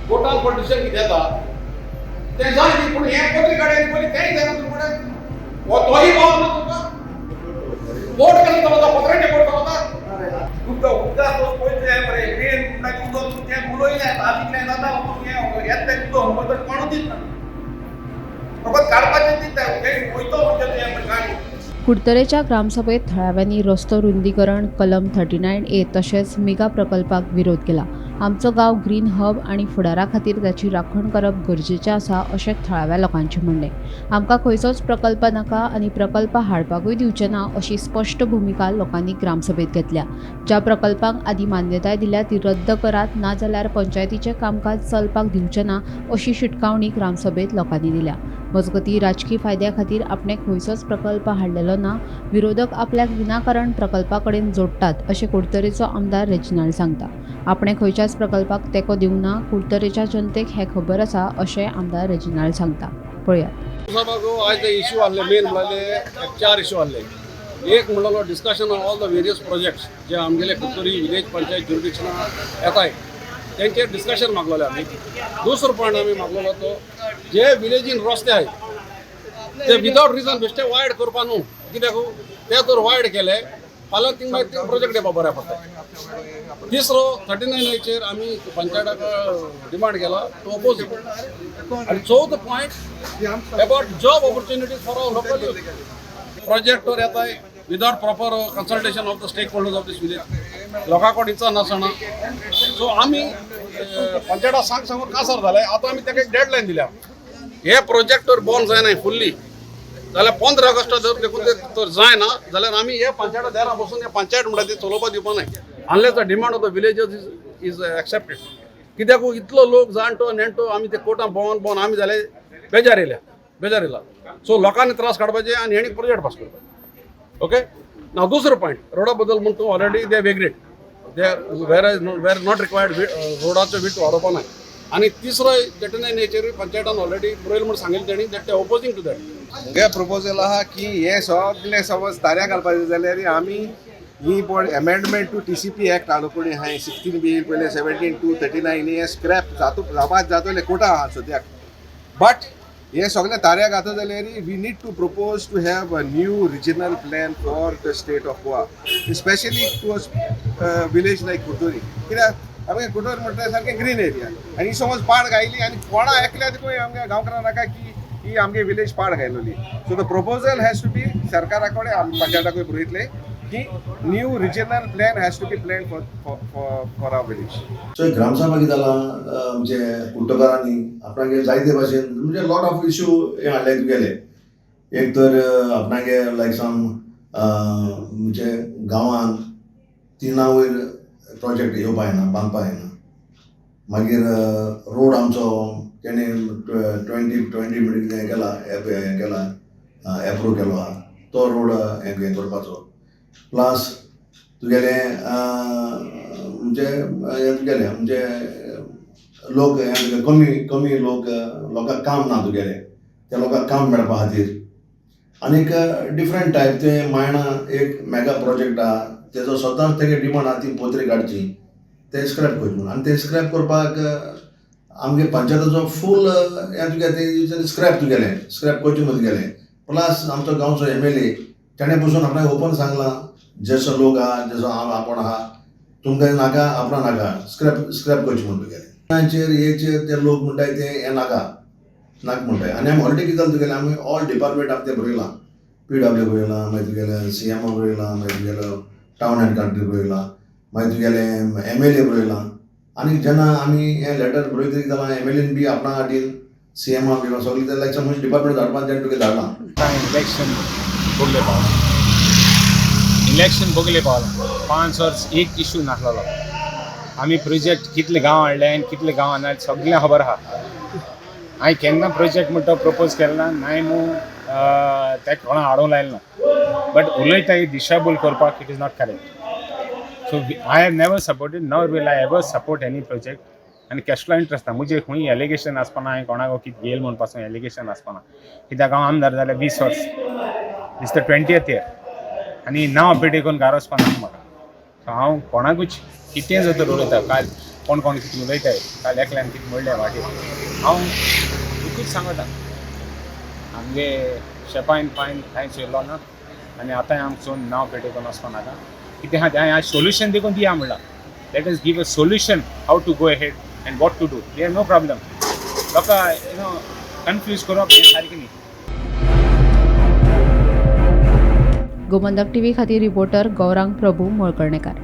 कोर्टान politician कितें येता तें जाय पूण हे पत्रिकाडे पयलीं तेंय जाय तुमकडे हो तोही भाव ना तुमकां कोर्ट केलो तो पत्रिके कोर्ट करता तुमकां उदका तो पयलीं बरे मेन म्हणटा की उदक तें उलोयलें आदितलें जाता हें येता तुजो होमवर्क कोणूच दिसना फकत काडपाचें दिता तें वयतो म्हणजे तें काय कुडतरेच्या ग्रामसभेत थळाव्यांनी रस्तो रुंदीकरण कलम 39A तशेंच मेगा प्रकल्पाक विरोध केला. आमचो गांव ग्रीन हब आणि फुडारा खातीर त्याची राखण करप गरजेचें आसा अशें थळाव्या लोकांचें म्हणणें. आमकां खंयचोच प्रकल्प नाका आनी प्रकल्प हाडपाकूय दिवचे ना अशी स्पश्ट भुमिका लोकांनी ग्रामसभेत घेतल्या. ज्या प्रकल्पांक आदी मान्यताय दिल्या ती रद्द करात नाजाल्यार पंचायतीचें कामकाज चलपाक दिवचें ना अशी शिटकावणी ग्रामसभेत लोकांनी दिल्या. मजगतीं राजकी फायद्या खातीर आपणे खंयचोच प्रकल्प हाडलेलो ना, विरोधक आपल्याक विनाकारण प्रकल्पा कडेन जोडटात अशें कुडतरेचो आमदार रेजिनाल्ड सांगता. आपणे खंयच्याच प्रकल्पाक तेंको दिवंक ना, कुडतरेच्या जनतेक हें खबर आसा अशें आमदार रेजिनाल्ड सांगता. पळयात. आज ते इश्यू आहले मेन म्हणले 4 इश्यू आहले. एक म्हणलो discussion on all the various projects जे आमगेले कुडतरी विलेज पंचायत ज्युरिडिक्शनाक येताय तेंचेर डिस्कशन मागलेलें आमी. दुसरो पॉयंट आमी मागलेलो तो जे विलेजीन रस्ते आहाय ते विदाउट रिजन बेश्टे वायड करपा न्हू कित्याक ते जर वायड केले फाल्यां थिंग मागीर ते प्रोजेक्ट येवपा बऱ्या पडटा. तिसरो 39चेर आमी पंचायताक डिमांड केला तो ऑपोजीट. आनी चवथो point about job opportunities for our local youth. Project वर येताय without proper consultation of the stakeholders of these village लोकां कडेन इच्छा नासतना सो आमी पंचायता सांगून कासार जाले. आतां आमी ताका एक डेडलायन दिल्या हे प्रोजेक्ट जर बंद जायना फुल्ली जाल्यार 15 ऑगस्टा जर देखून तर जायना जाल्यार आमी हे पंचायता दारां बसून हे पंचायत म्हणटा ती चलोवपा दिवपा नाय unless the demand of the villagers is accepted. कित्याक इतलो लोक जाणटो नेणटो आमी ते कोर्टान भोंवन आमी जाले बेजार येयला सो लोकांनी त्रास काडपाचे आनी हेणी प्रोजेक्ट पास करपाचे. ओके नाव दुसरो पॉयंट रोडा बद्दल म्हणून तूं ऑलरेडी दे वेगरेट दे वेर नॉट रिक्वायर्ड रोडाचो वीट वाडोवपा नाय. आनी तिसरो 39चेर पंचायतान ऑलरेडी बरयलें म्हणून सांगिल्लें तेणी दॅट ते ऑपोजींग टू दॅट. मुगे प्रपोजल आहा की हे सगळे समज ताऱ्या घालपाचें जाल्यार आमी ही पळय अमेंडमेंट टू TCP एक्ट हाडलो पळय हांवें 16 बिल पयलें 17 टू 39 हे स्क्रॅप जावपाक जातले कोर्टा आहा सद्याक. बट हे सगळे ताऱ्या घाता जाल्यार we need to propose to have a new regional plan for the state of Goa specially to a village like Curtorim. कित्याक आमगे कुडतरी म्हणटा सारकें ग्रीन एरिया आनी समज पाड गायली आनी कोणा एकल्याक पळय आमगे गांवकारां नाका की ही आमगे विलेज पाड गायलोली. So the proposal has to be सरकारा कडेन पंचायताकूय बरयतले की new regional plan has to be plan for our village. So ग्रामसभा कितें जालां म्हणजे कुडतकारांनी आपणागे जायते भाशेन म्हणजे लॉट ऑफ इश्यू हे हाडले तुगेले. एक तर आपणागे लायक सम म्हणजे गांवांत 3 वयर प्रोजेक्ट येवपा येना बांदपा येना. मागीर रोड आमचो तेणे 20 मिनीट हें केला एप्रूव केलो आहा तो रोड हें करपाचो. प्लस तुगेले म्हणजे लोक कमी लोकांक काम ना तुगेले त्या लोकांक काम मेळपा खातीर आनीक डिफरंट टायप ते मायणा एक मेगा प्रोजेक्ट आहा तेजो स्वताच तेगे डिमांड आहा ती पत्रिका काडची ते स्क्रॅप करचे म्हणून आनी ते स्क्रॅप करपाक आमगे पंचायताचो फूल हें तुगे ते स्क्रॅप करचे म्हणून तुगेले. प्लस आमचो गांवचो MLA ताणें बसून आपणाक ओपन सांगलां जसो लोक आहा जसो आपण आहा तुमकां नाका आपणा नाका स्क्रॅप करचे म्हणून तुगेले. हेचेर ते लोक म्हणटाय ते हें नाका म्हणटाय आनी आमी ऑलरेडी कितें जालें तुगेलें आमी ऑल डिपार्टमेंट आमी ते बरयलां PW बरयलां मागीर तुगेले CMO बरयलां मागीर तुगेलो टावन एंड कंट्री बरयलां मागीर तुगेले MLA बरयलां. आनी जेन्ना आमी हें लेटर बरयतरी जाल्यार MLAन बी आपणा खातीर CMO बी सगळें ते लायक म्हणजे डिपार्टमेंट धाडपाक तेणें तुगे धाडलां. इलेक्शन बगले पावला 5 वर्स एक इश्यू नासलो. आमी प्रोजेक्ट कितले गांव हाडले आनी कितले गांव हाडले सगळें खबर आहा. हांवें केन्ना प्रोजेक्ट म्हणटा प्रपोज केला नाय न्हू ते कोणा हाडूंक लायले ना. बट उलयता दिशाभूल करपाक it is not correct. So I have never supported nor will I ever support any project. आनी कसलो इंट्रस्ट ना म्हणजे खंय एलिगेशन आसपाना हांवें कोणाक कितें गेल म्हणून पासून एलिगेशन आसपाना. कित्याक हांव आमदार जाल्यार 20 वर्स दिस द 20th year आनी नांव पेटी करून गारोसपा ना म्हाका. सो हांव कोणाकूच कितें जर तर उलयता काय कोण कोण कितें उलयताय काल एकल्यान कितें म्हणलें वाटेर हांव एकूच सांगता आमगे शेपायन पायन कांयच येयलो ना आनी आतां आमचो नांव पेटोवन वचपा नाका कितें आहा तें हांवें सोल्युशन देखून दिया म्हणलां let us give a solution how to go ahead and what to do there no problem लोकां कन्फ्यूज करप हें सारकें न्ही. गोमंतक टीव्ही खातीर रिपोर्टर गौरांग प्रभू मळकर्णेकार.